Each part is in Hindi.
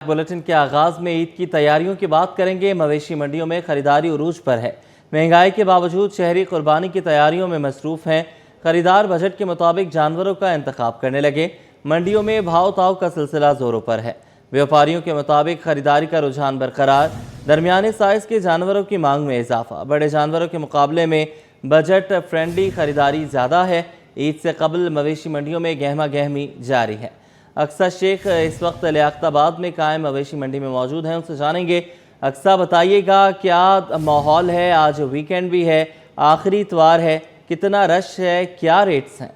बुलेटिन के आगाज में ईद की तैयारियों की बात करेंगे। मवेशी मंडियों में खरीदारी उरूज पर है। महंगाई के बावजूद शहरी कुर्बानी की तैयारियों में मसरूफ हैं। खरीदार बजट के मुताबिक जानवरों का इंतखाब करने लगे। मंडियों में भाव ताव का सिलसिला जोरों पर है। व्यापारियों के मुताबिक खरीदारी का रुझान बरकरार। दरमियाने साइज के जानवरों की मांग में इजाफा। बड़े जानवरों के मुकाबले में बजट फ्रेंडली खरीदारी ज़्यादा है। ईद से कबल मवेशी मंडियों में गहमा गहमी जारी है। अक्सा शेख इस वक्त लियाकताबाद में कायम मवेशी मंडी में मौजूद हैं, उनसे जानेंगे। अक्सा, बताइएगा क्या माहौल है? आज वीकेंड भी है, आखिरी इतवार है, कितना रश है, क्या रेट्स हैं?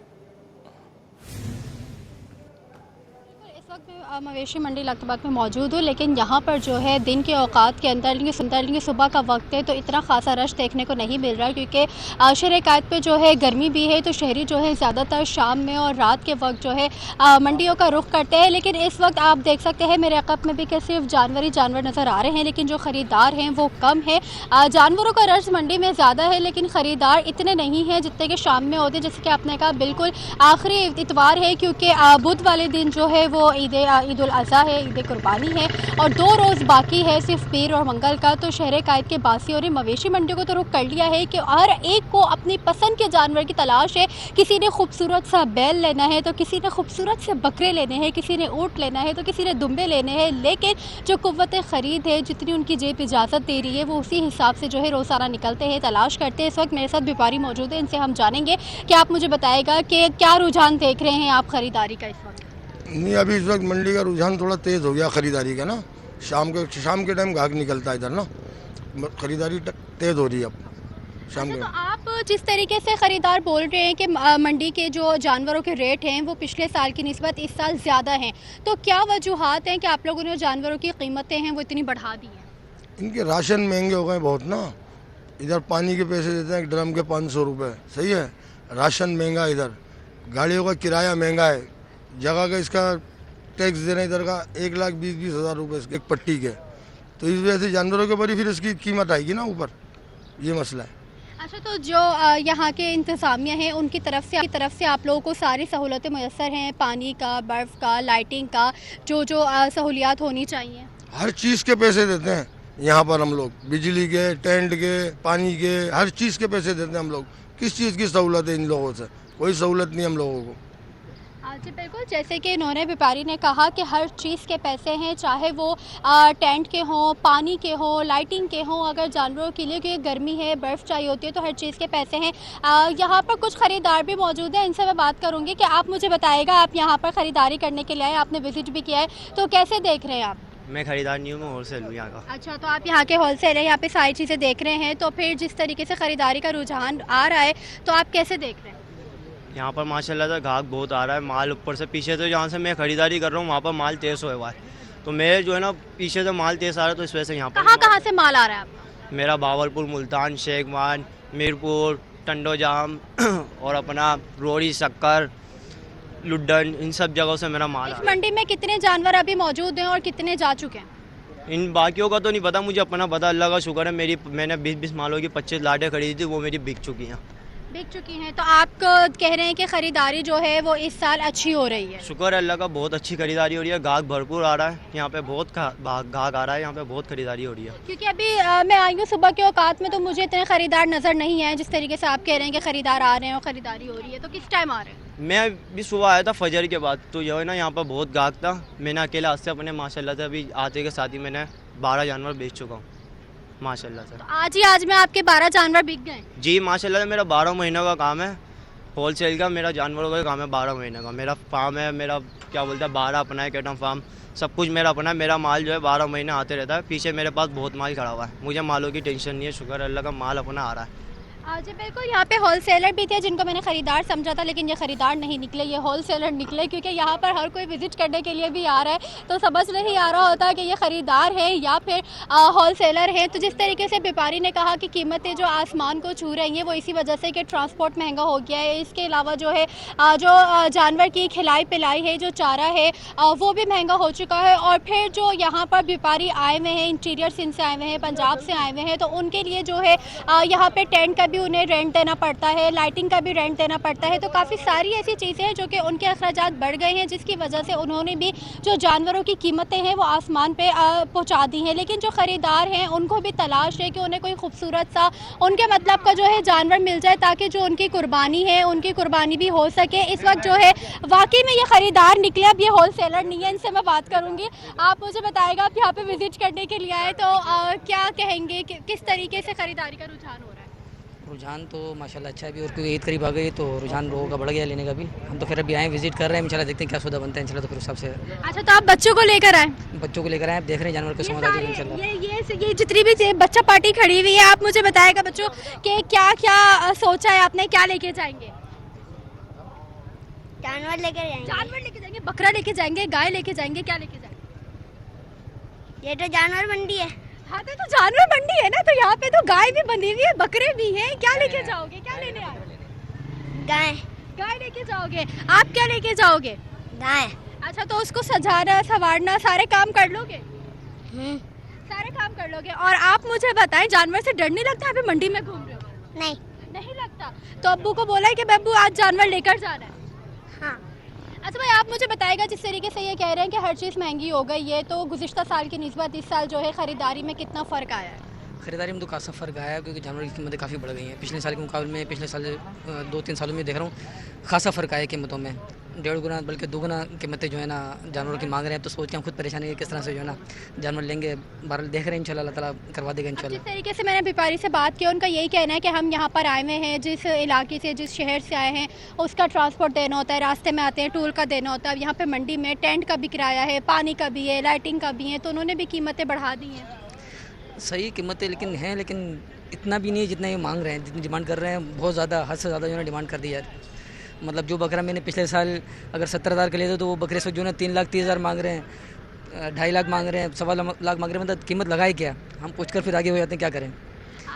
मवेशी मंडी लियाकताबाद में मौजूद हूँ, लेकिन यहाँ पर जो है दिन के औकात के अंदर सुबह का वक्त है तो इतना खासा रश देखने को नहीं मिल रहा, क्योंकि शहर-ए-कायद पे जो है गर्मी भी है तो शहरी जो है ज़्यादातर शाम में और रात के वक्त जो है मंडियों का रुख करते हैं। लेकिन इस वक्त आप देख सकते हैं मेरे अक़ब में भी कि सिर्फ जानवर नज़र आ रहे हैं, लेकिन जो ख़रीदार हैं वो कम है। जानवरों का रश मंडी में ज़्यादा है, लेकिन ख़रीदार इतने नहीं हैं जितने कि शाम में होते। जैसे कि आपने कहा, बिल्कुल आखिरी इतवार है, क्योंकि बुध वाले दिन जो है वो ईद उल अज़हा है, ईद कुर्बानी है, और 2 रोज़ बाकी है सिर्फ पीर और मंगल का। तो शहर-ए-कायद के बासियों ने मवेशी मंडी को तो रुख कर लिया है कि हर एक को अपनी पसंद के जानवर की तलाश है। किसी ने खूबसूरत सा बैल लेना है तो किसी ने खूबसूरत से बकरे लेने हैं, किसी ने ऊँट लेना है तो किसी ने दुम्बे लेने हैं। लेकिन जो कुव्वत ख़रीद है, जितनी उनकी जेब इजाज़त दे रही है, वो उसी हिसाब से जो है रोज़ाना निकलते हैं, तलाश करते हैं। इस वक्त मेरे साथ व्यापारी मौजूद है, इनसे हम जानेंगे कि आप मुझे बताएगा कि क्या रुझान देख रहे हैं आप ख़रीदारी का इस वक्त? नहीं, अभी इस वक्त मंडी का रुझान थोड़ा तेज़ हो गया खरीदारी का ना। शाम के टाइम गाहक निकलता है इधर ना, खरीदारी तेज़ हो रही है अब शाम के। तो आप जिस तरीके से ख़रीदार बोल रहे हैं कि मंडी के जो जानवरों के रेट हैं वो पिछले साल की निस्बत इस साल ज़्यादा हैं, तो क्या वजूहात हैं कि आप लोगों ने जानवरों की कीमतें हैं वो इतनी बढ़ा दी हैं? इनके राशन महंगे हो गए बहुत ना। इधर पानी के पैसे देते हैं ड्रम के 500 रुपये, सही है। राशन महंगा, इधर गाड़ियों का किराया महंगा है, जगह का इसका टैक्स देना इधर का 1,20,000 रुपये एक पट्टी के। तो इस वजह से जानवरों के ऊपर ही फिर इसकी कीमत आएगी ना ऊपर, ये मसला है। अच्छा, तो जो यहाँ के इंतज़ामिया हैं उनकी तरफ से आप लोगों को सारी सहूलतें मुयस्सर हैं? पानी का, बर्फ़ का, लाइटिंग का, जो सहूलियात होनी चाहिए? हर चीज़ के पैसे देते हैं यहाँ पर हम लोग, बिजली के, टेंट के, पानी के, हर चीज़ के पैसे देते हैं हम लोग। किस चीज़ की सहूलत है इन लोगों से? कोई सहूलत नहीं हम लोगों को। जी बिल्कुल, जैसे कि इन्होंने व्यापारी ने कहा कि हर चीज़ के पैसे हैं, चाहे वो टेंट के हों, पानी के हों, लाइटिंग के हों। अगर जानवरों के लिए क्योंकि गर्मी है, बर्फ़ चाहिए होती है, तो हर चीज़ के पैसे हैं। यहाँ पर कुछ ख़रीदार भी मौजूद हैं, इनसे मैं बात करूँगी कि आप मुझे बताइएगा, आप यहाँ पर ख़रीदारी करने के लिए आए, आपने विज़िट भी किया है, तो कैसे देख रहे हैं आप? मैं खरीदार नहीं हूँ, मैं होलसेल हूँ यहाँ का। अच्छा, तो आप यहाँ के होलसेल है, यहाँ पे सारी चीज़ें देख रहे हैं, तो फिर जिस तरीके से ख़रीदारी का रुझान आ रहा है तो आप कैसे देख रहे हैं? यहाँ पर माशाल्लाह से ग्राहक बहुत आ रहा है। माल ऊपर से पीछे से जहाँ से मैं खरीदारी कर रहा हूँ वहाँ पर माल 1300 है बार, तो मैं जो है ना पीछे से माल 13 आ रहा है, तो इस वजह से यहाँ पर कहाँ से माल आ रहा है आपका? मेरा बावलपुर, मुल्तान, शेखवान, मीरपुर, टंडोजाम और अपना रोड़ी, शक्कर, लुड्डन, इन सब जगहों से मेरा माल आ रहा है। मंडी में कितने जानवर अभी मौजूद हैं और कितने जा चुके हैं? इन बाकियों का तो नहीं पता, मुझे अपना पता, अल्लाह का शुक्र है। मैंने 20-20 मालों की 25 लाटें खरीदी थी, वो मेरी बिक चुकी हैं। तो आप कह रहे हैं कि ख़रीदारी जो है वो इस साल अच्छी हो रही है? शुक्र है अल्लाह का, बहुत अच्छी खरीदारी हो रही है। गाहक भरपूर आ रहा है यहाँ पे, बहुत गाहक आ रहा है यहाँ पे, बहुत खरीदारी हो रही है। क्योंकि अभी मैं आई हूँ सुबह के औकात में, तो मुझे इतने ख़रीदार नज़र नहीं आए जिस तरीके से आप कह रहे हैं कि ख़रीदार आ रहे हैं और ख़रीदारी हो रही है। तो किस टाइम आ रहे हैं? मैं भी सुबह आया था फजर के बाद, तो जो है ना यहाँ पर बहुत गाहक था। मैंने अकेला आज से अपने माशाल्लाह से अभी आते के साथ ही मैंने 12 जानवर बेच चुका हूँ माशाल्लाह से। तो आज में आपके 12 जानवर बिक गए? जी माशाल्लाह से, मेरा 12 महीनों का काम है होलसेल का। मेरा जानवरों का काम है 12 महीने का। मेरा फार्म है, मेरा क्या बोलते हैं 12 अपना है, कैटम फार्म, सब कुछ मेरा अपना है। मेरा माल जो है 12 महीने आते रहता है। पीछे मेरे पास बहुत माल खड़ा हुआ है, मुझे मालों की टेंशन नहीं है। शुक्र अल्लाह का, माल अपना आ रहा है। जी बिल्कुल, यहाँ पे होलसेलर भी थे जिनको मैंने ख़रीदार समझा था, लेकिन ये ख़रीदार नहीं निकले, ये होलसेलर निकले, क्योंकि यहाँ पर हर कोई विज़िट करने के लिए भी आ रहा है, तो समझ नहीं आ रहा होता कि ये ख़रीदार है या फिर होलसेलर है। तो जिस तरीके से व्यापारी ने कहा कि कीमतें जो आसमान को छू रही हैं वो इसी वजह से कि ट्रांसपोर्ट महंगा हो गया है। इसके अलावा जो है जो जानवर की खिलाई पिलाई है, जो चारा है वो भी महंगा हो चुका है। और फिर जो यहाँ पर व्यापारी आए हुए हैं, इंटीरियर सिंध से आए हुए हैं, पंजाब से आए हुए हैं, तो उनके लिए जो है यहाँ पर टेंट का भी उन्हें रेंट देना पड़ता है, लाइटिंग का भी रेंट देना पड़ता है। तो काफ़ी सारी ऐसी चीज़ें हैं जो कि उनके अखराजात बढ़ गए हैं, जिसकी वजह से उन्होंने भी जो जानवरों की कीमतें हैं वो आसमान पे पहुंचा दी हैं। लेकिन जो ख़रीदार हैं उनको भी तलाश है कि उन्हें कोई खूबसूरत सा उनके मतलब का जो है जानवर मिल जाए, ताकि जो उनकी कुर्बानी है उनकी कुर्बानी भी हो सके। इस वक्त जो है वाकई में ये ख़रीदार निकले, अब ये होल सेलर नहीं है, इनसे मैं बात करूँगी। आप मुझे बताएगा, आप यहाँ पे विजिट करने के लिए आए तो क्या कहेंगे कि किस तरीके से ख़रीदारी का रुझान हो रहा है? रुझान तो माशाल्लाह अच्छा है भी, और क्योंकि ईद करीब आ गई तो रुझान लोगों का बढ़ गया लेने का भी। हम तो फिर अभी आए विजिट कर रहे हैं, इंशाल्लाह देखते हैं क्या सौदा बनता है इंशाल्लाह, तो फिर उस हिसाब से। अच्छा, तो आप बच्चों को लेकर आए? बच्चों को लेकर आए, आप देख रहे हैं जानवर को समझ आ जाएगा इंशाल्लाह। ये जितनी भी बच्चा पार्टी खड़ी हुई है, आप मुझे बताएगा बच्चों कि क्या क्या सोचा है आपने, क्या लेके जाएंगे? जानवर लेकर जाएंगे। जानवर लेके जाएंगे, बकरा लेके जाएंगे, गाय लेके जाएंगे, क्या लेके जाएंगे? ये तो जानवर मंडी है। हाँ तो जानवर मंडी है ना, तो यहाँ पे तो गाय भी बंधी हुई है, बकरे भी हैं, क्या लेके जाओगे, क्या लेने आए? गाय। गाय लेके जाओगे। आप क्या लेके जाओगे? गाय। अच्छा, तो उसको सजाना संवारना सारे काम कर लोगे? सारे काम कर लोगे। और आप मुझे बताएं, जानवर से डर नहीं लगता? अभी मंडी में घूम रहे हो? नहीं। नहीं लगता। तो अब्बू को बोला है कि बब्बू आज जानवर लेकर जाना है? हाँ। अच्छा भाई, आप मुझे बताएगा, जिस तरीके से ये कह रहे हैं कि हर चीज़ महंगी हो गई है, तो गुज़िश्ता साल की निस्बत इस साल जो है ख़रीदारी में कितना फ़र्क आया है? खरीदारी में तो काफ़ी फ़र्क आया है, क्योंकि जानवर की कीमतें काफ़ी बढ़ गई हैं पिछले साल के मुकाबले में। पिछले साल 2-3 सालों में देख रहा हूँ खासा फ़र्क आया कीमतों में, 1.5 गुना बल्कि 2 गुना कीमतें जो है ना जानवरों की मांग रहे हैं। तो सोच के हम खुद परेशानी है किस तरह से जो है ना जानवर लेंगे। बहरहाल देख रहे हैं इंशाल्लाह अल्लाह ताला करवा देगा इंशाल्लाह। जिस तरीके से मैंने व्यापारी से बात की, उनका यही कहना है कि हम यहाँ पर आए हुए हैं, जिस इलाके से जिस शहर से आए हैं उसका ट्रांसपोर्ट देना होता है, रास्ते में आते हैं टूल का देना होता है। यहाँ पे मंडी में टेंट का भी किराया है, पानी का भी है, लाइटिंग का भी है, तो उन्होंने भी कीमतें बढ़ा दी हैं। सही कीमतें लेकिन हैं, लेकिन इतना भी नहीं है जितना ये मांग रहे हैं, जितनी डिमांड कर रहे हैं। बहुत ज़्यादा, हद से ज़्यादा जो है डिमांड कर दी है। मतलब जो बकरा मैंने पिछले साल अगर 70,000 के लिए थे, तो वो बकरे से जो है 3,30,000 मांग रहे हैं, 2.5 लाख मांग रहे हैं, 1.25 लाख मांग रहे हैं। मतलब कीमत लगाए क्या, हम पूछ कर फिर आगे हो जाते हैं, क्या करें।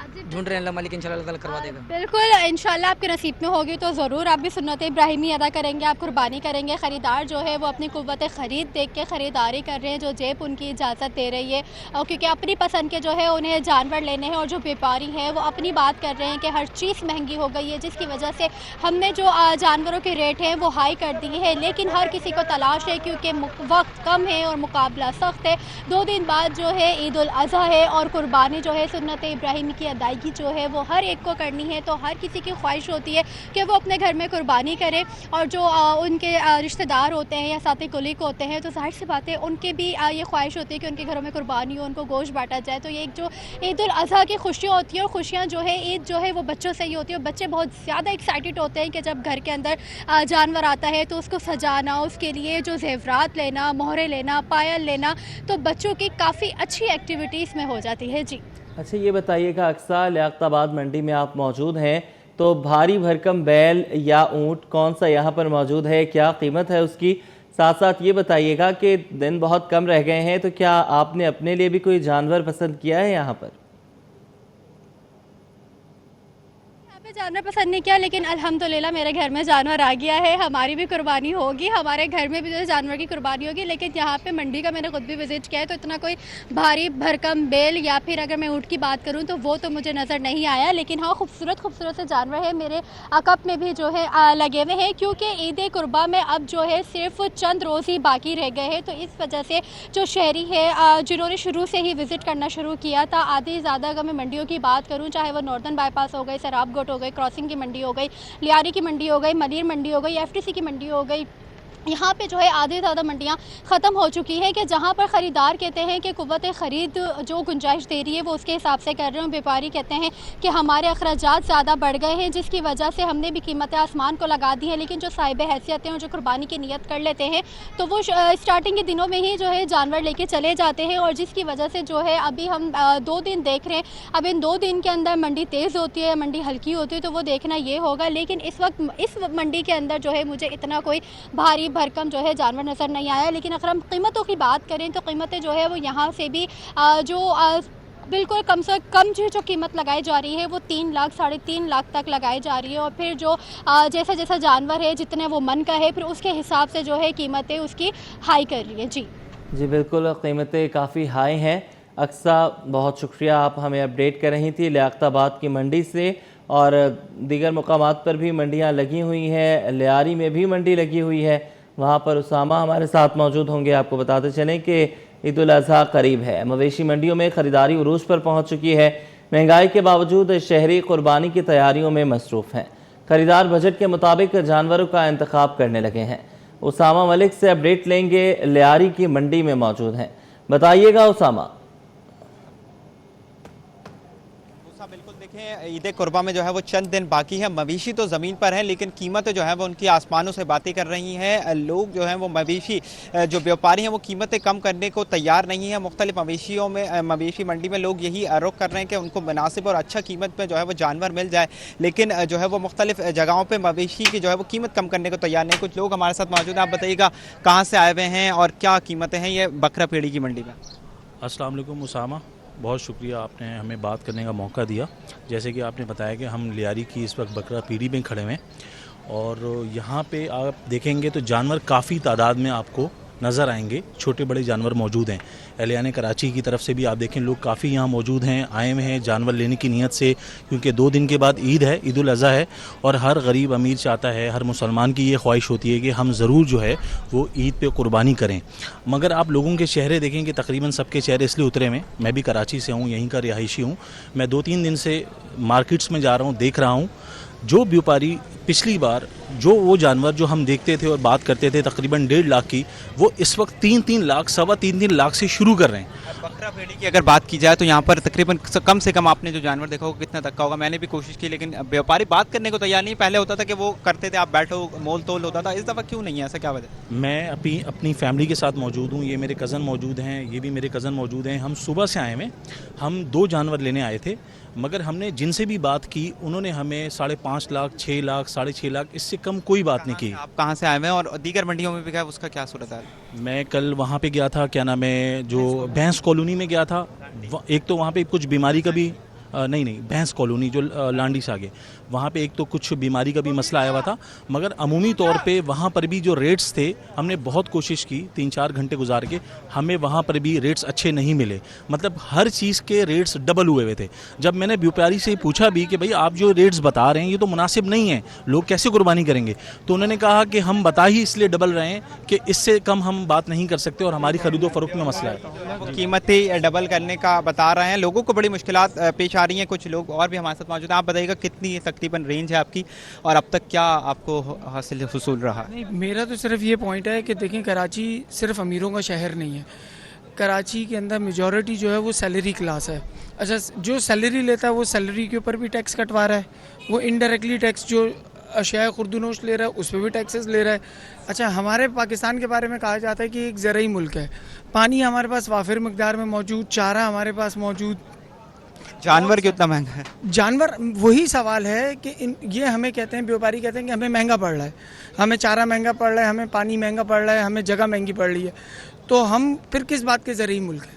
ढूंढ रहे हैं, अल्लाह मालिक इंशाल्लाह ताला करवा देगा। बिल्कुल, इंशाल्लाह आपके नसीब में होगी तो ज़रूर आप भी सुन्नत इब्राहिमी अदा करेंगे, आप कुर्बानी करेंगे। ख़रीदार जो है वो अपनी कुव्वत ख़रीद देख के ख़रीदारी कर रहे हैं, जो जेब उनकी इजाज़त दे रही है, और क्योंकि अपनी पसंद के जो है उन्हें जानवर लेने हैं। और जो व्यापारी हैं वो अपनी बात कर रहे हैं कि हर चीज़ महंगी हो गई है, जिसकी वजह से हमने जो जानवरों के रेट हैं वो हाई कर दिए हैं। लेकिन हर किसी को तलाश है, क्योंकि वक्त कम है और मुकाबला सख्त है। 2 दिन बाद जो है ईद उल अज़हा है, और कुर्बानी जो है सुन्नत इब्राहिमी की अदायगी जो है वो हर एक को करनी है। तो हर किसी की ख्वाहिश होती है कि वो अपने घर में कुर्बानी करे, और जो उनके रिश्तेदार होते हैं या साथी कुलीग होते हैं, तो जाहिर सी बात है उनके भी ये ख्वाहिश होती है कि उनके घरों में कुर्बानी हो, उनको गोश्त बांटा जाए। तो ये एक जो ईद उल अज़हा की खुशियाँ होती है, और खुशियाँ जो है ईद जो है वो बच्चों से ही होती है। बच्चे बहुत ज़्यादा एक्साइटेड होते हैं कि जब घर के अंदर जानवर आता है तो उसको सजाना, उसके लिए जो ज़ेवरात लेना, मोहरे लेना, पायल लेना, तो बच्चों की काफ़ी अच्छी एक्टिविटीज़ में हो जाती है। जी अच्छा, ये बताइएगा, अक्सा लियाकताबाद मंडी में आप मौजूद हैं, तो भारी भरकम बैल या ऊँट कौन सा यहाँ पर मौजूद है, क्या कीमत है उसकी? साथ साथ ये बताइएगा कि दिन बहुत कम रह गए हैं, तो क्या आपने अपने लिए भी कोई जानवर पसंद किया है यहाँ पर? जानवर पसंद नहीं किया, लेकिन अल्हम्दुलिल्लाह मेरे घर में जानवर आ गया है। हमारी भी कुर्बानी होगी, हमारे घर में भी जो जानवर की कुर्बानी होगी। लेकिन यहाँ पे मंडी का मैंने खुद भी विजिट किया है, तो इतना कोई भारी भरकम बैल या फिर अगर मैं ऊँट की बात करूँ तो वो तो मुझे नज़र नहीं आया। लेकिन हाँ, खूबसूरत खूबसूरत से जानवर है मेरे अकब में भी जो है लगे हुए हैं, क्योंकि ईद कुर्बा में अब जो है सिर्फ चंद रोज़ ही बाकी रह गए हैं। तो इस वजह से जो शहरी है जिन्होंने शुरू से ही विज़िट करना शुरू किया था, आधी ज़्यादा अगर मैं मंडियों की बात करूँ, चाहे वो नॉर्दर्न बाईपास हो गई, सराबगोट हो गई, क्रॉसिंग की मंडी हो गई, लियारी की मंडी हो गई, मलीर मंडी हो गई, एफटीसी की मंडी हो गई, यहाँ पे जो है आधे ज़्यादा मंडियाँ ख़त्म हो चुकी है। कि जहाँ पर ख़रीदार कहते हैं कि कुव्वत ख़रीद जो गुंजाइश दे रही है वो उसके हिसाब से कर रहे हैं, व्यापारी कहते हैं कि हमारे अखराजात ज़्यादा बढ़ गए हैं, जिसकी वजह से हमने भी कीमतें आसमान को लगा दी हैं। लेकिन जो साहिब हैसियत हैं और जो कुर्बानी की नीयत कर लेते हैं, तो वो स्टार्टिंग के दिनों में ही जो है जानवर लेके चले जाते हैं, और जिसकी वजह से जो है अभी हम 2 दिन देख रहे हैं। अब इन 2 दिन के अंदर मंडी तेज़ होती है, मंडी हल्की होती है, तो वो देखना ये होगा। लेकिन इस वक्त इस मंडी के अंदर जो है मुझे इतना कोई भारी भरकम जो है जानवर नज़र नहीं आया। लेकिन अगर हम कीमतों की बात करें तो कीमतें जो है वो यहाँ से भी बिल्कुल कम से कम जो कीमत लगाई जा रही है वो 3 लाख 3.5 लाख तक लगाई जा रही है। और फिर जो जैसा जैसा जानवर है, जितने वो मन का है, फिर उसके हिसाब से जो है कीमतें उसकी हाई कर रही है। जी बिल्कुल, कीमतें काफ़ी हाई हैं। अक्सा, बहुत शुक्रिया, आप हमें अपडेट कर रही थी लियाकताबाद की मंडी से। और दीगर मुकामात पर भी मंडियां लगी हुई हैं। लियारी में भी मंडी लगी हुई है, वहां पर उसामा हमारे साथ मौजूद होंगे। आपको बताते चलें कि ईद उल अज़हा करीब है। मवेशी मंडियों में ख़रीदारी उरूज पर पहुंच चुकी है। महंगाई के बावजूद शहरी कुर्बानी की तैयारियों में मसरूफ़ हैं। खरीदार बजट के मुताबिक जानवरों का इंतखाब करने लगे हैं। उसामा मलिक से अपडेट लेंगे, लियारी की मंडी में मौजूद हैं। बताइएगा उसामा। बिल्कुल देखें, ईद कुर्बा में जो है वो चंद दिन बाकी है। मवेशी तो ज़मीन पर है लेकिन कीमतें जो है वो उनकी आसमानों से बातें कर रही हैं। लोग जो हैं वो मवेशी जो व्यापारी हैं वो कीमतें कम करने को तैयार नहीं है। मुख्तलिफ मवेशियों में मवेशी मंडी में लोग यही रुख कर रहे हैं कि उनको मुनासिब और अच्छा कीमत पर जो है वो जानवर मिल जाए, लेकिन जो है वो मुख्तलिफ जगहों पर मवेशी की जो है वो कीमत कम करने को तैयार नहीं। कुछ लोग हमारे साथ मौजूद हैं। आप बताइएगा कहाँ से आए हुए हैं और क्या कीमतें हैं ये बकरा पीढ़ी की मंडी में? अस्सलाम वालेकुम उसामा, बहुत शुक्रिया आपने हमें बात करने का मौका दिया। जैसे कि आपने बताया कि हम लियारी की इस वक्त बकरा पीढ़ी में खड़े हैं और यहाँ पे आप देखेंगे तो जानवर काफ़ी तादाद में आपको नज़र आएंगे। छोटे बड़े जानवर मौजूद हैं। एहलियान कराची की तरफ से भी आप देखें लोग काफ़ी यहाँ मौजूद हैं, आए हुए हैं जानवर लेने की नीयत से, क्योंकि 2 दिन के बाद ईद है, ईद उल अज़हा है और हर गरीब अमीर चाहता है, हर मुसलमान की ये ख्वाहिश होती है कि हम ज़रूर जो है वो ईद पे कुर्बानी करें। मगर आप लोगों के चेहरे देखेंगे तकरीबन सबके चेहरे इसलिए उतरे में, मैं भी कराची से हूँ, यहीं का रिहायशी हूँ। मैं 2-3 दिन से मार्केट्स में जा रहा हूँ, देख रहा हूँ जो व्यापारी पिछली बार जो वो जानवर जो हम देखते थे और बात करते थे तकरीबन 1.5 लाख की, वो इस वक्त 3-3 लाख, 3.25 लाख से शुरू कर रहे हैं। बकरा भेड़ी की अगर बात की जाए तो यहाँ पर तकरीबन कम से कम आपने जो जानवर देखा होगा कितना तक का होगा? मैंने भी कोशिश की लेकिन व्यापारी बात करने को तैयार नहीं। पहले होता था कि वो करते थे, आप बैठो, मोल तोल होता था। इस दफ़ा क्यों नहीं है, ऐसा क्या वजह? मैं अपनी फैमिली के साथ मौजूद हूँ। ये मेरे कज़न मौजूद हैं, ये भी मेरे कज़न मौजूद हैं। हम सुबह से आए हैं, हम 2 जानवर लेने आए थे, मगर हमने जिनसे भी बात की उन्होंने हमें 5.5 लाख, 6 लाख, 6.5 लाख, इससे कम कोई बात नहीं की। आप कहाँ से आए हैं और दीगर मंडियों में भी गए, उसका क्या सूरत है? मैं कल वहाँ पे गया था, क्या नाम है, जो भैंस कॉलोनी में गया था। एक तो वहाँ पे कुछ बीमारी का भी नहीं भैंस कॉलोनी जो लांडी से आगे, वहाँ पे एक तो कुछ बीमारी का भी मसला आया हुआ था। मगर अमूमी तौर पे वहाँ पर भी जो रेट्स थे, हमने बहुत कोशिश की 3-4 घंटे गुजार के, हमें वहाँ पर भी रेट्स अच्छे नहीं मिले। मतलब हर चीज़ के रेट्स डबल हुए थे। जब मैंने व्यापारी से पूछा भी कि भाई आप जो रेट्स बता रहे हैं ये तो मुनासिब नहीं है, लोग कैसे कुर्बानी करेंगे, तो उन्होंने कहा कि हम बता ही इसलिए डबल रहे हैं कि इससे कम हम बात नहीं कर सकते और हमारी खरीदो फरोख्त में मसला है। कीमतें डबल करने का बता रहे हैं, लोगों को बड़ी मुश्किलात पेश आ रही हैं। कुछ लोग और भी हमारे साथ मौजूद हैं। आप बताइएगा कितनी तकरीबन रेंज है आपकी और अब तक क्या आपको हासिल हुसूल रहा? नहीं, मेरा तो सिर्फ ये पॉइंट है कि देखें कराची सिर्फ अमीरों का शहर नहीं है। कराची के अंदर मेजॉरिटी जो है वो सैलरी क्लास है। अच्छा, जो सैलरी लेता है वो सैलरी के ऊपर भी टैक्स कटवा रहा है, वो इनडायरेक्टली टैक्स जो अशिया खुर्दनोश ले रहा है उस पर भी टैक्सेस ले रहा है। अच्छा, हमारे पाकिस्तान के बारे में कहा जाता है कि एक ज़रई मुल्क है, पानी हमारे पास वाफिर मकदार में मौजूद, चारा हमारे पास मौजूद, जानवर कितना महंगा है? जानवर वही सवाल है कि ये हमें कहते हैं, व्यापारी कहते हैं कि हमें महंगा पड़ रहा है, हमें चारा महंगा पड़ रहा है, हमें पानी महंगा पड़ रहा है, हमें जगह महंगी पड़ रही है, तो हम फिर किस बात के ज़रिए मुल्क है?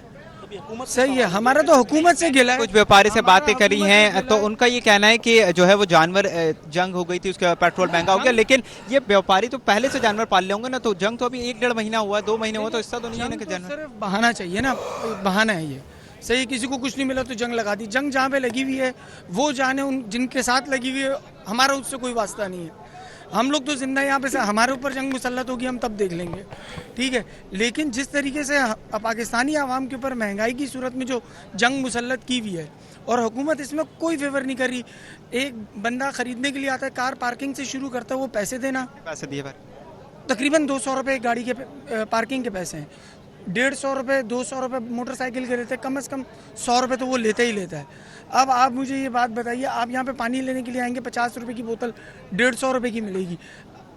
सही है, हमारा तो हुकूमत से गिला है। कुछ व्यापारी से बातें करी हैं तो उनका ये कहना है कि जो है वो जानवर जंग हो गई थी, उसके बाद पेट्रोल महंगा हो गया, लेकिन ये व्यापारी तो पहले से जानवर पाल ले होंगे ना, तो जंग तो अभी 1-1.5 महीना हुआ, 2 महीने हुआ, तो इसका तो नहीं है ना कि जानवर सिर्फ बहाना चाहिए ना, बहाना है ये। सही, किसी को कुछ नहीं मिला तो जंग लगा दी। जंग जहाँ पे लगी हुई है वो जाने, उन जिनके साथ लगी हुई है, हमारा उससे कोई वास्ता नहीं है। हम लोग तो जिंदा यहाँ पे से, हमारे ऊपर जंग मुसल्लत होगी हम तब देख लेंगे, ठीक है। लेकिन जिस तरीके से पाकिस्तानी आवाम के ऊपर महंगाई की सूरत में जो जंग मुसल्लत की हुई है और हुकूमत इसमें कोई फेवर नहीं कर रही। एक बंदा ख़रीदने के लिए आता है, कार पार्किंग से शुरू करता है, वो पैसे देना, पैसे दिए तकरीबन 200 रुपये एक गाड़ी के पार्किंग के पैसे हैं, 150 रुपये 200 रुपये मोटरसाइकिल के रहते हैं, कम से कम 100 रुपये तो वो लेता ही लेता है। अब आप मुझे ये बात बताइए, आप यहाँ पे पानी लेने के लिए आएंगे, 50 रुपये की बोतल 150 रुपये की मिलेगी।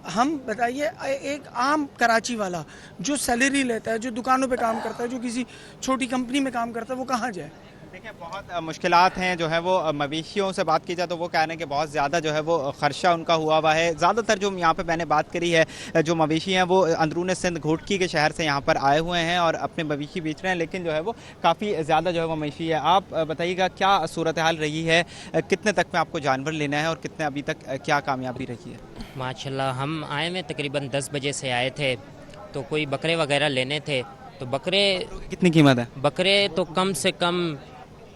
हम बताइए, एक आम कराची वाला जो सैलरी लेता है, जो दुकानों पे काम करता है, जो किसी छोटी कंपनी में काम करता है, वो कहाँ जाए? देखिए, बहुत मुश्किलात हैं। जो है वो मवेशियों से बात की जाए तो वो कह रहे हैं कि बहुत ज़्यादा जो है वो खर्चा उनका हुआ है। ज़्यादातर जो यहाँ पे मैंने बात करी है, जो मवेशी हैं वो अंदरून सिंध घोटकी के शहर से यहाँ पर आए हुए हैं और अपने मवेशी बेच रहे हैं, लेकिन जो है वो काफ़ी ज़्यादा जो है वो मवेशी है। आप बताइएगा क्या सूरत हाल रही है, कितने तक में आपको जानवर लेना है और कितने अभी तक क्या कामयाबी रही है? माशाल्लाह, हम आए में तकरीबन 10 बजे से आए थे, तो कोई बकरे वगैरह लेने थे, तो बकरे कितनी कीमत है? बकरे तो कम से कम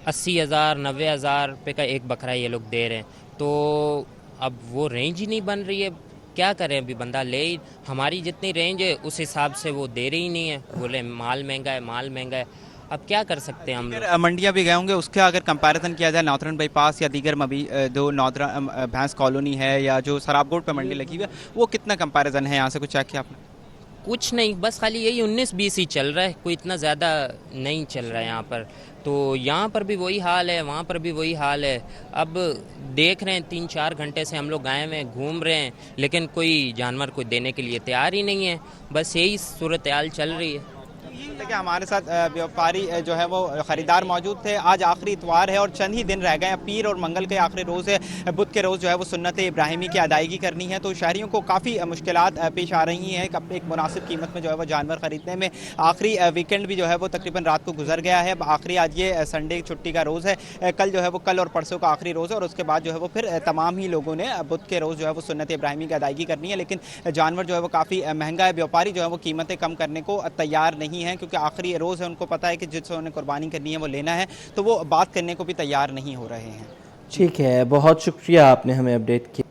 80,000 90,000 रुपये का एक बकरा ये लोग दे रहे हैं। तो अब वो रेंज ही नहीं बन रही है। क्या करें, अभी बंदा ले ही, हमारी जितनी रेंज है उस हिसाब से वो दे रही नहीं है, बोले माल महंगा है, माल महंगा है। अब क्या कर सकते हैं हम लोग। अगर मंडियाँ भी गए होंगे, उसका अगर कंपैरिजन किया जाए नॉर्थर्न बाईपास या दीगर जो नॉर्थर्न भैंस कॉलोनी है या जो सराबकोट पे मंडी लगी हुई है, वो कितना कंपैरिजन है यहाँ से, कुछ चेक किया आपने? कुछ नहीं, बस खाली यही 19-20 ही चल रहा है, कोई इतना ज़्यादा नहीं चल रहा है यहाँ पर। तो यहाँ पर भी वही हाल है, वहाँ पर भी वही हाल है। अब देख रहे हैं 3-4 घंटे से हम लोग गाय में घूम रहे हैं, लेकिन कोई जानवर को देने के लिए तैयार ही नहीं है। बस यही सूरत हाल चल रही है। देखिए हमारे साथ व्यापारी जो है वो ख़रीदार मौजूद थे। आज आखिरी इतवार है और चंद ही दिन रह गए हैं, पीर और मंगल के आखिरी रोज़ है। बुध के रोज़ जो है वो सुन्नत इब्राहिमी की अदायगी करनी है, तो शहरियों को काफ़ी मुश्किलात पेश आ रही हैं एक मुनासिब कीमत में जो है वो जानवर ख़रीदने में। आखिरी वीकेंड भी जो है वो तकरीबन रात को गुजर गया है। आखिरी आज ये संडे छुट्टी का रोज़ है, कल जो है वो कल और परसों का आखिरी रोज़ है और उसके बाद जो है वो फिर तमाम ही लोगों ने बुध के रोज़ जो है वो सुन्नत इब्राहिमी की अदायगी करनी है। लेकिन जानवर जो है वो काफ़ी महंगा है, व्यापारी जो है वो कीमतें कम करने को तैयार नहीं है, क्योंकि आखिरी रोज़ है, उनको पता है कि जिससे उन्हें कुर्बानी करनी है वो लेना है, तो वो बात करने को भी तैयार नहीं हो रहे हैं। ठीक है, बहुत शुक्रिया, आपने हमें अपडेट किया।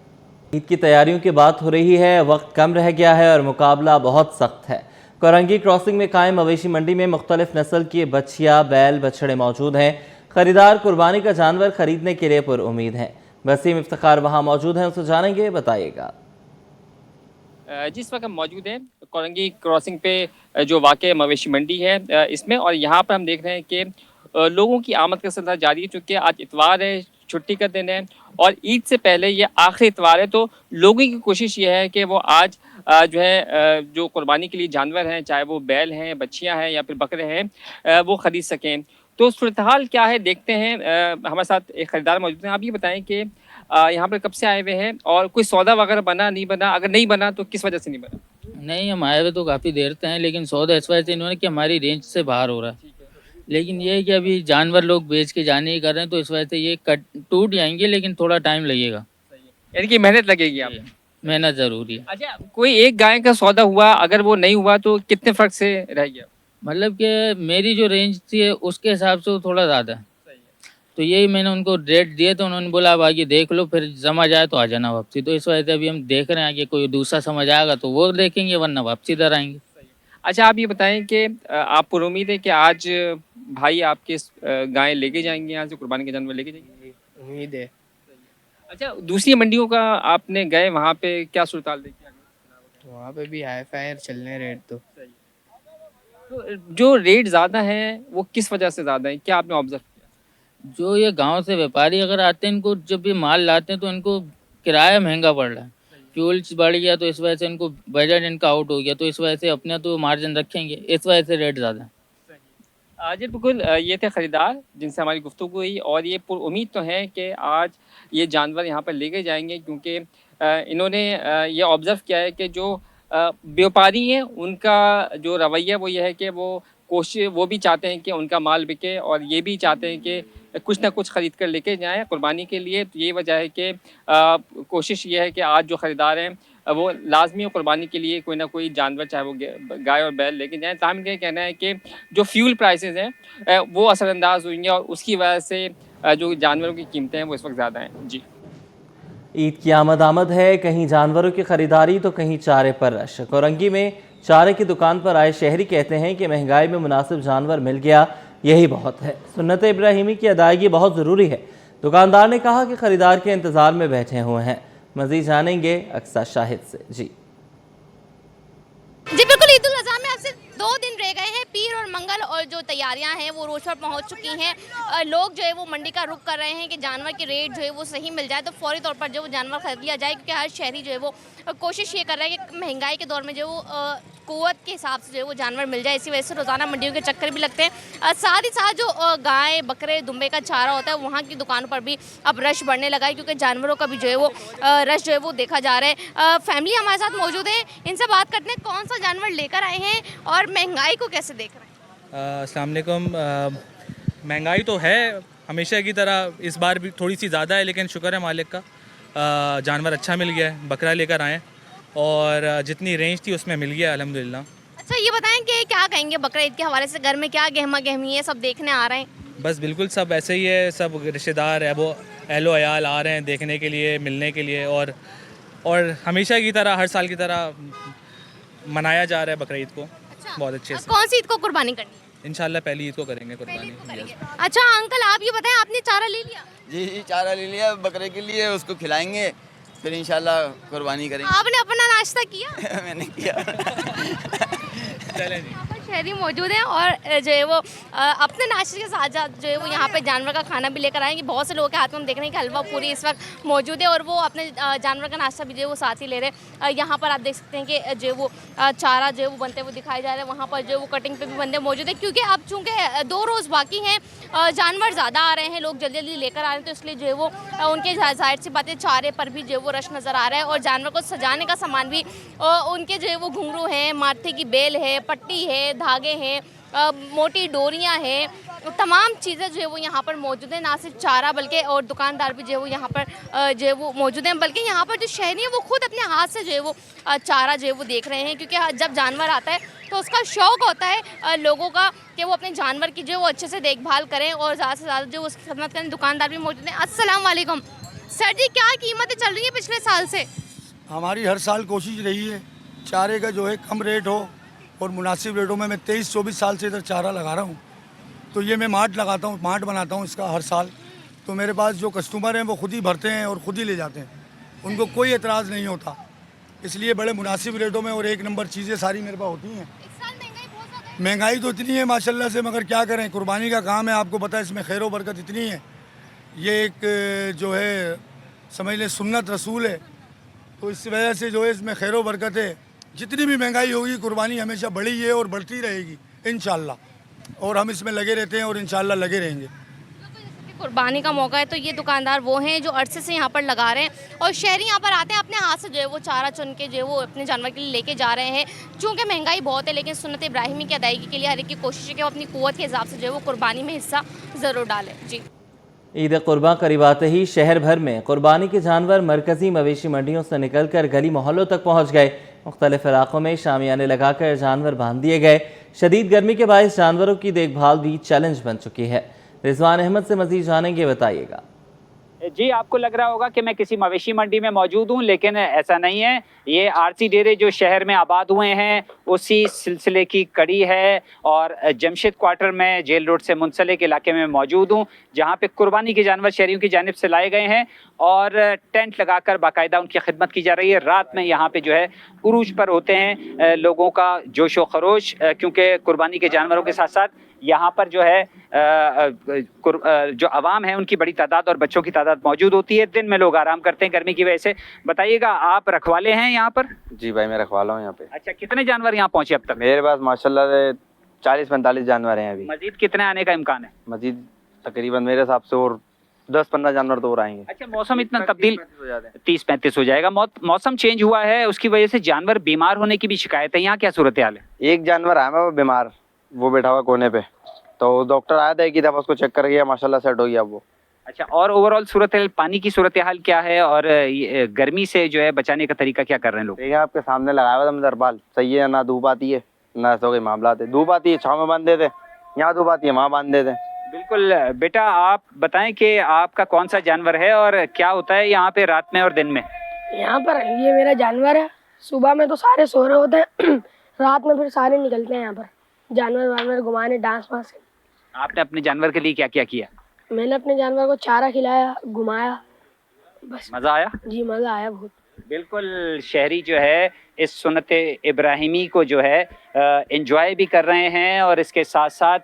ईद की तैयारियों की बात हो रही है, वक्त कम रह गया है और मुकाबला बहुत सख्त है। कोरंगी क्रॉसिंग में कायम मवेशी मंडी में मुख्तलिफ नस्ल की बछिया, बैल, बछड़े मौजूद हैं। खरीदार कुर्बानी का जानवर खरीदने के लिए पुरुमीद हैं। वसीम इफ्तिखार वहाँ मौजूद हैं, उनसे जानेंगे, बताइएगा। जिस वक्त हम मौजूद हैं कोरंगी क्रॉसिंग पे जो वाक़ मवेशी मंडी है इसमें, और यहाँ पर हम देख रहे हैं कि लोगों की आमद का सिलसिला जारी है, चूँकि आज इतवार है, छुट्टी का दिन है और ईद से पहले ये आखिरी इतवार है। तो लोगों की कोशिश ये है कि वो आज जो है जो कुर्बानी के लिए जानवर हैं, चाहे वो बैल हैं, बच्चियाँ हैं या फिर बकरे हैं, वो ख़रीद सकें। तो सूरत हाल क्या है देखते हैं। हमारे साथ एक ख़रीदार मौजूद हैं। आप ये बताएँ कि यहाँ पर कब से आए हुए हैं और कोई सौदा वगैरह बना, नहीं बना? अगर नहीं बना तो किस वजह से नहीं बना? नहीं, हम आए हुए तो काफ़ी देर से हैं, लेकिन सौदा इस वजह से इन्होंने कि हमारी रेंज से बाहर हो रहा है। लेकिन ये है कि अभी जानवर लोग बेच के जाने ही कर रहे हैं, तो इस वजह से ये टूट जाएंगे, लेकिन थोड़ा टाइम लगेगा। यानी कि मेहनत लगेगी आप? मेहनत ज़रूरी है। अच्छा, कोई एक गाय का सौदा हुआ, अगर वो नहीं हुआ तो कितने फ़र्क से रह गया? मतलब कि मेरी जो रेंज थी उसके हिसाब से थोड़ा ज़्यादा है, तो यही मैंने उनको रेट दिए, तो उन्होंने बोला अब आगे देख लो, फिर समझ आए तो आ जाना वापसी। तो इस वजह से अभी हम देख रहे हैं कि कोई दूसरा समझ आएगा तो वो देखेंगे, वरना वापसी इधर आएंगे। अच्छा, आप ये बताएं कि आप पर उम्मीद है कि आज भाई आपके गाय लेके जाएंगे यहाँ से, कुर्बानी के जानवर लेके जाएंगे? उम्मीद है। अच्छा, दूसरी मंडियों का आपने गए, वहाँ पे क्या सूरत-हाल देखी? तो वहाँ पे भी हाई फायर चल रहे रेट। तो जो रेट ज़्यादा है वो किस वजह से ज़्यादा है, क्या आपने ऑब्जर्व किया? जो ये गांव से व्यापारी अगर आते हैं, इनको जब ये माल लाते हैं तो इनको किराया महंगा पड़ रहा है, फ्यूल बढ़ गया, तो इस वजह से इनको बजट इनका आउट हो गया, तो इस वजह से अपने तो मार्जिन रखेंगे, इस वजह से रेट ज़्यादा है। जी बिल्कुल, ये थे ख़रीदार जिनसे हमारी गुफ्तगू हुई और ये उम्मीद तो है कि आज ये जानवर यहाँ पर लेके जाएंगे, क्योंकि इन्होंने ये ऑब्ज़र्व किया है कि जो व्यापारी हैं उनका जो रवैया वो ये है कि वो भी चाहते हैं कि उनका माल बिके और ये भी चाहते हैं कि कुछ ना कुछ ख़रीद कर लेके जाएँ कुर्बानी के लिए। तो यही वजह है कि कोशिश ये है कि आज जो ख़रीदार हैं वो लाजमी कुर्बानी के लिए कोई ना कोई जानवर, चाहे वो गाय और बैल लेके जाएँ। ताहम ये कहना है कि जो फ्यूल प्राइसेस हैं वो असरअंदाज हुई और उसकी वजह से जो जानवरों की कीमतें हैं वो इस वक्त ज़्यादा हैं। जी, ईद की आमद है, कहीं जानवरों की खरीदारी तो कहीं चारे पर रश। कोरंगी में चारे की दुकान पर आए शहरी कहते हैं कि महंगाई में मुनासिब जानवर मिल गया, यही बहुत है। सुन्नत इब्राहिमी की अदायगी बहुत ज़रूरी है। दुकानदार ने कहा कि खरीदार के इंतज़ार में बैठे हुए हैं। मज़ीद जानेंगे अक्सा शाहिद से। जी बिल्कुल, ईद उल अज़हा में आपसे 2 दिन रह गए हैं। पीर और मंगल और जो तैयारियां हैं वो रोज पर पहुंच चुकी हैं। लोग जो है वो मंडी का रुख कर रहे हैं कि जानवर की रेट जो है वो सही मिल जाए, तो फौरी तौर पर जो वो जानवर खरीद लिया जाए, क्योंकि हर शहरी जो है वो कोशिश ये कर रहा है कि महंगाई के दौर में जो वो क़ुव्वत के हिसाब से जो है वो जानवर मिल जाए। इसी वजह से रोज़ाना मंडियों के चक्कर भी लगते हैं। साथ ही साथ जो गाय, बकरे, दुम्बे का चारा होता है वहाँ की दुकानों पर भी अब रश बढ़ने लगा है, क्योंकि जानवरों का भी जो है वो रश जो है वो देखा जा रहा है। फैमिली हमारे साथ मौजूद है, इनसे बात करते हैं कौन सा जानवर लेकर आए हैं और महंगाई को कैसे देख रहे हैं। अस्सलाम वालेकुम। महंगाई तो है हमेशा की तरह, इस बार भी थोड़ी सी ज़्यादा है, लेकिन शुक्र है मालिक का, जानवर अच्छा मिल गया है। बकरा लेकर आए और जितनी रेंज थी उसमें मिल गया अल्हम्दुलिल्लाह। अच्छा, ये बताएं कि क्या कहेंगे बकरा ईद के हवाले से, घर में क्या गहमा गहमी है, सब देखने आ रहे हैं? बस बिल्कुल सब ऐसे ही है, सब रिश्तेदार है वो अहलो अयाल आ रहे हैं देखने के लिए, मिलने के लिए, और हमेशा की तरह हर साल की तरह मनाया जा रहा है बकरा ईद को। अच्छा, बहुत अच्छे से कौन सी ईद को कुर्बानी करनी है? इंशाल्लाह पहली ईद को करेंगे कुर्बानी। अच्छा अंकल, आप ये बताएं, आपने चारा ले लिया? जी चारा ले लिया बकरे के लिए, उसको खिलाएंगे फिर इंशाल्लाह कुर्बानी करेंगे। आपने अपना नाश्ता किया? मैंने किया। चलें जी। यहाँ पर शहरी मौजूद हैं और जो है वो अपने नाश्ते के साथ साथ जो है वो यहाँ पे जानवर का खाना भी लेकर आएंगे। बहुत से लोगों के हाथ में हम देख रहे हैं कि हलवा पूरी इस वक्त मौजूद है और वो अपने जानवर का नाश्ता भी जो है वो साथ ही ले रहे हैं। यहाँ पर आप देख सकते हैं कि जो है वो चारा जो है वो बनते हुए दिखाई जा रहे हैं। वहाँ पर जो है वो कटिंग पे भी बंदे मौजूद है, क्योंकि अब चूँकि 2 रोज़ बाकी हैं, जानवर ज़्यादा आ रहे हैं, लोग जल्दी जल्दी लेकर आ रहे हैं, तो इसलिए जो है वो उनके जाहिर सी बातें चारे पर भी जो है वो रश नज़र आ रहा है। और जानवर को सजाने का सामान भी उनके जो है वो घुंघरू हैं, माथे की बेल है, पट्टी है, धागे हैं, मोटी डोरियां हैं, तमाम चीज़ें जो है वो यहाँ पर मौजूद है। ना सिर्फ चारा बल्कि और दुकानदार भी जो है वो यहाँ पर जो है वो मौजूद हैं, बल्कि यहाँ पर जो शहरी हैं वो खुद अपने हाथ से जो है वो चारा जो है वो देख रहे हैं, क्योंकि जब जानवर आता है तो उसका शौक़ होता है लोगों का कि वो अपने जानवर की जो है वो अच्छे से देखभाल करें और ज़्यादा से ज़्यादा जो उसकी खदमत करें। दुकानदार भी मौजूद हैं। अस्सलाम वालेकुम सर जी, क्या कीमतें चल रही हैं पिछले साल से? हमारी हर साल कोशिश रही है चारे का जो है कम रेट हो और मुनासिब रेटों में। मैं 23-24 साल से इधर चारा लगा रहा हूँ, तो ये मैं मार्ट लगाता हूँ, मार्ट बनाता हूँ इसका हर साल। तो मेरे पास जो कस्टमर हैं वो खुद ही भरते हैं और ख़ुद ही ले जाते हैं, उनको कोई एतराज़ नहीं होता, इसलिए बड़े मुनासिब रेटों में और 1 नंबर चीज़ें सारी मेरे पास होती हैं। महंगाई तो इतनी है माशाल्लाह से, मगर क्या करें, कुर्बानी का काम है, आपको पता है इसमें खैर व बरकत इतनी है। ये एक जो है समझ लें सुन्नत रसूल है, तो इस वजह से जो है इसमें खैर व बरकत है। जितनी भी महंगाई होगी कुर्बानी हमेशा बढ़ी है और बढ़ती रहेगी इंशाल्लाह, और हम इसमें लगे रहते हैं और इंशाल्लाह लगे रहेंगे। कुर्बानी का मौका है तो ये दुकानदार वो हैं जो अरसे से यहाँ पर लगा रहे हैं और शहरी यहाँ पर आते हैं, अपने हाथ से जो है वो चारा चुन के जो है वो अपने जानवर के लिए लेके जा रहे हैं। चूँकि महंगाई बहुत है, लेकिन सुन्नत इब्राहिमी की अदायगी के लिए हर एक की कोशिश है कि वो अपनी क़ुव्वत के हिसाब से जो है वो कुर्बानी में हिस्सा ज़रूर डालें। जी, ईद कुर्बान करीब आते ही शहर भर में कुर्बानी के जानवर मरकजी मवेशी मंडियों से निकलकर गली मोहल्लों तक पहुँच गए। मुख्तलिफ इलाकों में शामियाने लगाकर जानवर बांध दिए गए। शदीद गर्मी के बायस जानवरों की देखभाल भी चैलेंज बन चुकी है। रिजवान अहमद से मजीद जानेंगे, बताइएगा। जी, आपको लग रहा होगा कि मैं किसी मवेशी मंडी में मौजूद हूं, लेकिन ऐसा नहीं है। ये आरसी डेरे जो शहर में आबाद हुए हैं उसी सिलसिले की कड़ी है और जमशेद क्वार्टर में जेल रोड से मुंसलिक इलाके में मौजूद हूं, जहां पे कुर्बानी के जानवर शहरियों की जानिब से लाए गए हैं और टेंट लगाकर बाकायदा उनकी खिदमत की जा रही है। रात में यहाँ पे जो है उरूज पर होते हैं लोगों का जोश व खरोश, क्योंकि कुर्बानी के जानवरों के साथ साथ यहाँ पर जो है जो अवाम है उनकी बड़ी तादाद और बच्चों की तादाद मौजूद होती है। दिन में लोग आराम करते हैं गर्मी की वजह से। बताइएगा, आप रखवाले हैं यहाँ पर? जी भाई, मैं रखवाला हूँ यहाँ पे। अच्छा, कितने जानवर यहाँ पहुँचे अब तक? मेरे पास माशाल्लाह से 40-45 जानवर हैं अभी। मजीद कितने आने का इम्कान है? मजीद तकरीबन मेरे हिसाब से और 10-15 जानवर तो और आएंगे। अच्छा, मौसम इतना तब्दील 30-35 हो जाएगा। मौसम चेंज हुआ है, उसकी वजह से जानवर बीमार होने की भी शिकायत है। यहाँ क्या सूरत हाल है? एक जानवर आया वो बीमार, वो बैठा हुआ कोने पे, तो डॉक्टर आया था एक ही दफा, उसको चेक कर गया, माशाल्लाह सेट हो गया वो। अच्छा, और ओवरऑल सूरत हाल, पानी की सूरत हाल क्या है और गर्मी से जो है बचाने का तरीका क्या कर रहे हैं लोग? देखिए, आपके सामने लगाया हुआ था मैं तरपाल, सही है ना, धूप आती है ना, ऐसा कोई मामला आते, धूप आती है छाँव में बांध देते, यहाँ धूप आती है वहाँ बांध देते। बिल्कुल। बेटा, आप बताएं कि आपका कौन सा जानवर है और क्या होता है यहाँ पे रात में और दिन में? यहाँ पर ये मेरा जानवर है। सुबह में तो सारे सो रहे होते हैं, रात में फिर सारे निकलते हैं यहाँ पर जानवर घुमाने, डांस वांस। आपने अपने जानवर के लिए क्या क्या किया? मैंने अपने जानवर को चारा खिलाया, घुमाया, बस। मज़ा आया? जी, मज़ा आया बहुत। बिल्कुल। शहरी जो है इस सुन्नत इब्राहिमी को जो है एंजॉय भी कर रहे हैं और इसके साथ साथ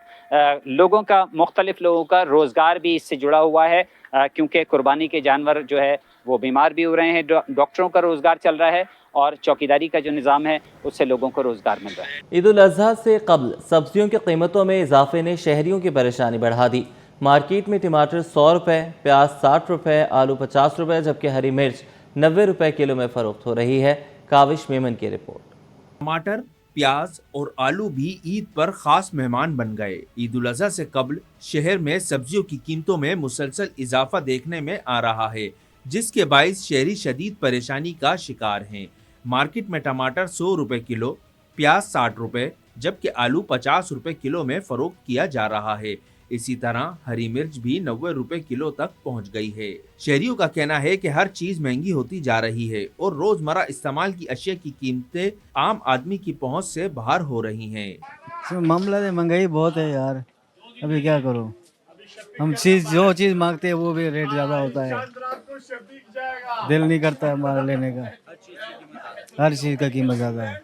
लोगों का, मुख्तलिफ लोगों का रोज़गार भी इससे जुड़ा हुआ है, क्योंकि कुर्बानी के जानवर जो है वो बीमार भी हो रहे हैं, डॉक्टरों का रोज़गार चल रहा है और चौकीदारी का जो निज़ाम है उससे लोगों को रोज़गार मिल रहा है। ईद उल अज़हा से कबल सब्जियों की कीमतों में इजाफे ने शहरियों की परेशानी बढ़ा दी। मार्केट में टमाटर 100 रुपये, प्याज 60 रुपये, आलू 50 रुपये, जबकि हरी मिर्च 90 रुपये किलो में फ़रोख्त हो रही है। काविश मेमन की रिपोर्ट। टमाटर, प्याज और आलू भी ईद पर खास मेहमान बन गए। ईद उल अज़हा से कबल शहर में सब्जियों की कीमतों में मुसलसल इजाफा देखने में आ रहा है, जिसके बाइस शहरी शदीद परेशानी का शिकार हैं। मार्केट में टमाटर 100 रुपये किलो, प्याज 60 रुपये, जबकि आलू 50 रुपये किलो में फरोख्त किया जा रहा है। इसी तरह हरी मिर्च भी 90 रुपए किलो तक पहुंच गई है। शहरियों का कहना है कि हर चीज महंगी होती जा रही है और रोजमर्रा इस्तेमाल की अशिया की कीमतें आम आदमी की पहुंच से बाहर हो रही हैं। मामला है, महंगाई बहुत है यार, अभी क्या करो। हम जो चीज मांगते हैं वो भी रेट ज्यादा होता है, दिल नहीं करता है हमारा लेने का, हर चीज का कीमत ज्यादा है।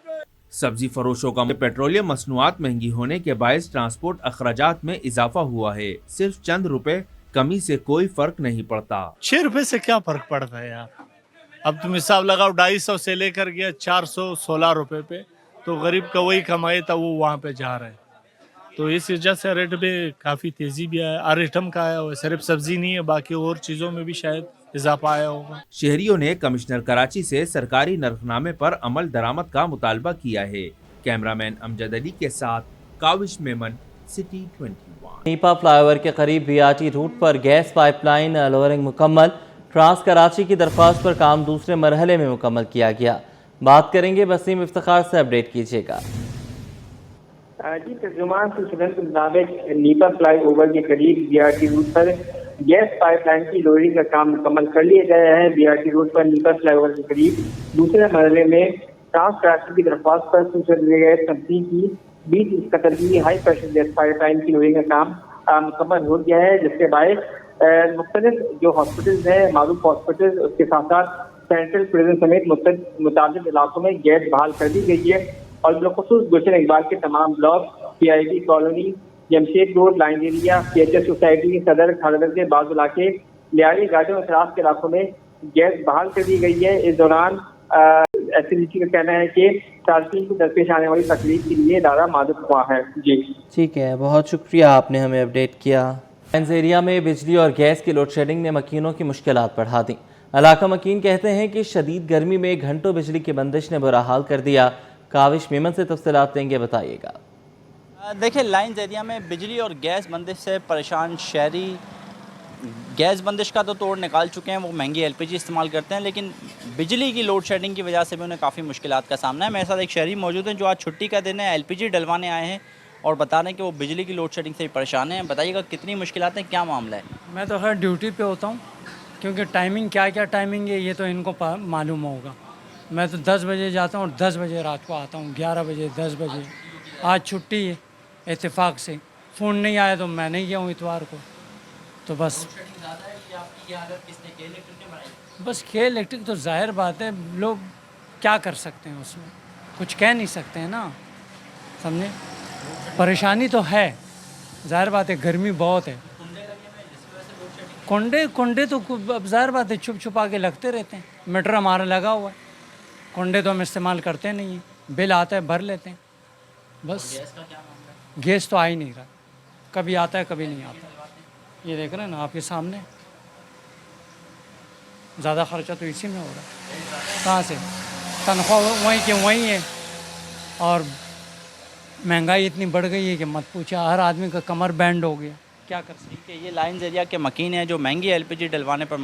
सब्जी फरोशों का पेट्रोलियम मसनूआत महंगी होने के बायस ट्रांसपोर्ट अखराजात में इजाफा हुआ है। सिर्फ चंद रुपए कमी से कोई फर्क नहीं पड़ता। 6 रुपए से क्या फर्क पड़ता है यार। अब तुम हिसाब लगाओ, 250 से लेकर गया 416 रुपए पे, तो गरीब का वही कमाई था वो वहाँ पे जा रहा है। तो इस वजह से रेट में काफ़ी तेज़ी भी आया, आइटम का आया हुआ, सिर्फ सब्जी नहीं है, बाकी और चीज़ों में भी शायद इजाफा आया होगा। शहरियों ने कमिश्नर कराची से सरकारी नरखनामे पर अमल दरामद का मुतालबा किया है। कैमरामैन अमजद अली के साथ Kaavish Memon, city 21। Nipah flyover के करीब बीआरटी रूट पर गैस पाइपलाइन लोअरिंग मुकम्मल। ट्रांस कराची की दरख्वास्त पर काम दूसरे मरहले में मुकम्मल किया गया। बात करेंगे वसीम इफ्तिखार से, अपडेट कीजिएगा। जी, तर्जुमान सूचना के मुताबिक नीपा फ्लाई ओवर के करीब बीआरटी रूट पर गैस पाइपलाइन की लोअरिंग का काम मुकम्मल कर लिया गया है। बीआरटी रूट पर नीपा फ्लाई ओवर के करीब दूसरे मरहले में ट्रांस कराची की दरख्वास्त पर सूचना दिए गए कंपनी की 20 कतर की हाई प्रेशर गैस पाइपलाइन की लोअरिंग का काम मुकम्मल हो गया है, जिसके बाद मुख्तलिफ जो हॉस्पिटल्स हैं, मारूफ हॉस्पिटल, उसके साथ साथ सेंट्रल प्रिजन समेत मुताबिक इलाकों में गैस बहाल कर दी गई है और बिलखुसूस गुलशन इकबाल के तमाम block, PID colony, Jamshed road, line area, PHS society, सदर, खालगर के बाज़ इलाके, लियारी गार्डन और सराफ के इलाकों में गैस बहाल कर दी गई है। इस दौरान SCDC का कहना है कि सार्फिन को दरपेश आने वाली तकलीफ के लिए इदारा मदद हुआ है। जी ठीक है, बहुत शुक्रिया, आपने हमें अपडेट किया। लाइन्स एरिया में बिजली और गैस की लोड शेडिंग ने मकीनों की मुश्किलात बढ़ा दी। इलाका मकीन कहते हैं कि शदीद गर्मी में घंटों बिजली की बंदिश ने बुरा हाल कर दिया। काविश मेमन से तफसीलात देंगे, बताइएगा। देखिए, लाइन्स एरिया में बिजली और गैस बंदिश से परेशान शहरी गैस बंदिश का तो तोड़ निकाल चुके हैं, वो महंगी LPG इस्तेमाल करते हैं, लेकिन बिजली की लोड शेडिंग की वजह से भी उन्हें काफ़ी मुश्किलात का सामना है। मेरे साथ एक शहरी मौजूद हैं जो आज छुट्टी का दिन है, LPG डलवाने आए हैं और बता रहे हैं कि वो बिजली की लोड शेडिंग से भी परेशान हैं। बताइएगा कितनी मुश्किलात हैं, क्या मामला है? मैं तो हर ड्यूटी पे होता हूँ, क्योंकि टाइमिंग क्या टाइमिंग है ये तो इनको मालूम होगा। मैं तो 10 बजे जाता हूँ और 10 बजे रात को आता हूँ, 11 बजे, 10 बजे। आज छुट्टी है, इत्तेफाक से फ़ोन नहीं आया तो मैं नहीं गया हूँ इतवार को। तो बस के इलेक्ट्रिक तो जाहिर बात है, लोग क्या कर सकते हैं उसमें, कुछ कह नहीं सकते हैं ना, समझे। परेशानी तो है, जाहिर बात है, गर्मी बहुत है। कुंडे तो अब जाहिर बात है छुप छुपा के लगते रहते हैं। मीटर हमारा लगा हुआ है, कुंडे तो हम इस्तेमाल करते नहीं हैं, बिल आता है भर लेते हैं बस। गैस तो आ ही नहीं रहा, कभी आता है कभी नहीं आता। ये देख रहे हैं ना आपके सामने, ज़्यादा खर्चा तो इसी में हो रहा है। कहाँ से तनख्वाह वहीं के वहीं है और महंगाई इतनी बढ़ गई है कि मत पूछे, हर आदमी का कमर बैंड हो गया, क्या कर सकते हैं। ये लाइन्स एरिया के मकीन हैं जो महंगी LPG डलवाने पर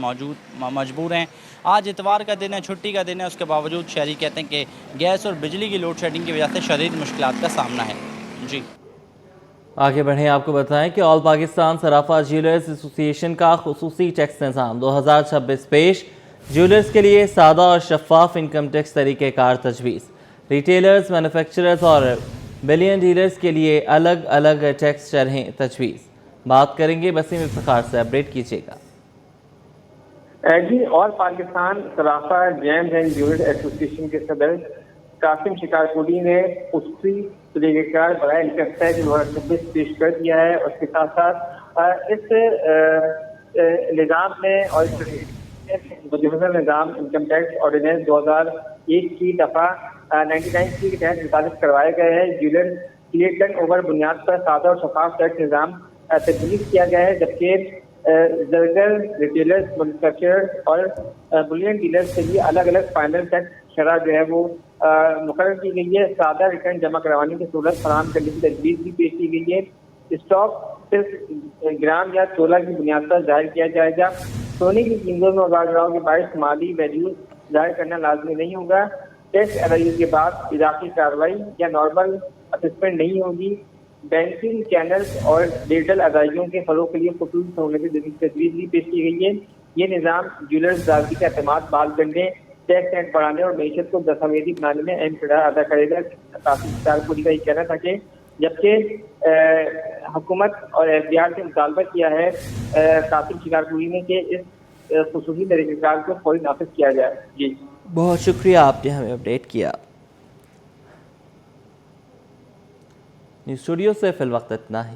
मजबूर हैं। आज इतवार का दिन है, छुट्टी का दिन है, उसके बावजूद शहरी कहते हैं कि गैस और बिजली की लोड शेडिंग की वजह से शदीद मुश्किलात का सामना है। जी आगे बढ़ें, आपको बताएं कि ऑल पाकिस्तान सराफा ज्वेलर्स एसोसिएशन का खुसूसी टैक्स निज़ाम 2026 पेश। ज्वेलर्स के लिए सादा और शफाफ इनकम टैक्स तरीक़ेकार तजवीज़। रिटेलर्स, मैन्युफैक्चरर्स और बिलियन डीलर्स के लिए अलग अलग टैक्स शरहें तजवीज़। बात करेंगे वसीम इफ्तिखार से, अपडेट कीजिएगा। जी, all Pakistan Sarafa gems and jewellers association के सदर कासिम शिकारपुरी ने उसकी तरीक़ेकार बराए इनकम टैक्स 2026 पेश कर दिया है। उसके साथ साथ इस निज़ाम में और मुजवज़ा निज़ाम इनकम टैक्स ऑर्डिनेंस 2001 की दफ़ा 99 के तहत मुताबिक करवाए गए हैं। ज्वेलर के लिए टर्न ओवर बुनियाद पर सादा और शफाफ टैक्स निज़ाम तजवीज़ किया गया है, जबकि जरगर, रिटेलर्स, मैन्युफैक्चरर्स और बुलियन डीलर्स के लिए अलग अलग फाइनल टैक्स शरह जो है वो मुकर्रर की गई है। सादा रिटर्न जमा करवाने की सहूलत फराहम करने की तजवीज़ भी पेश की गई है। स्टॉक सिर्फ ग्राम या तोला की बुनियाद पर जाहिर किया जाएगा। सोने की कीमतों में उतार चढ़ाव के बायस माली वैल्यू जाहिर करना लाजमी नहीं होगा। टैक्स अदायगी के बाद इजाफी कार्रवाई या नॉर्मल असेसमेंट नहीं होगी। बैंकिंग चैनल्स और डिजिटल अदायगियों के फरोग के लिए खसूसी सहूलतें देने की तजवीज़ भी पेश की गई है। ये निज़ाम ज्वेलर्स ग्राहकी का एतमाद बहाल करने, टैक्स रेट बढ़ाने और मीशत को दस्तावेजी बनाने में अहम किरदार अदा करेगा। कासिम शिकारपुरी का ये कहना था कि जबकि हुकूमत और एफडीआर से मुतालबा किया है कासिम शिकारपुरी ने कि इस खसूसी तरीक़ेकार को फौरी नाफिज किया जाए। जी बहुत शुक्रिया, आपने हमें अपडेट किया। स्टूडियो से फिल वक्त इतना ही।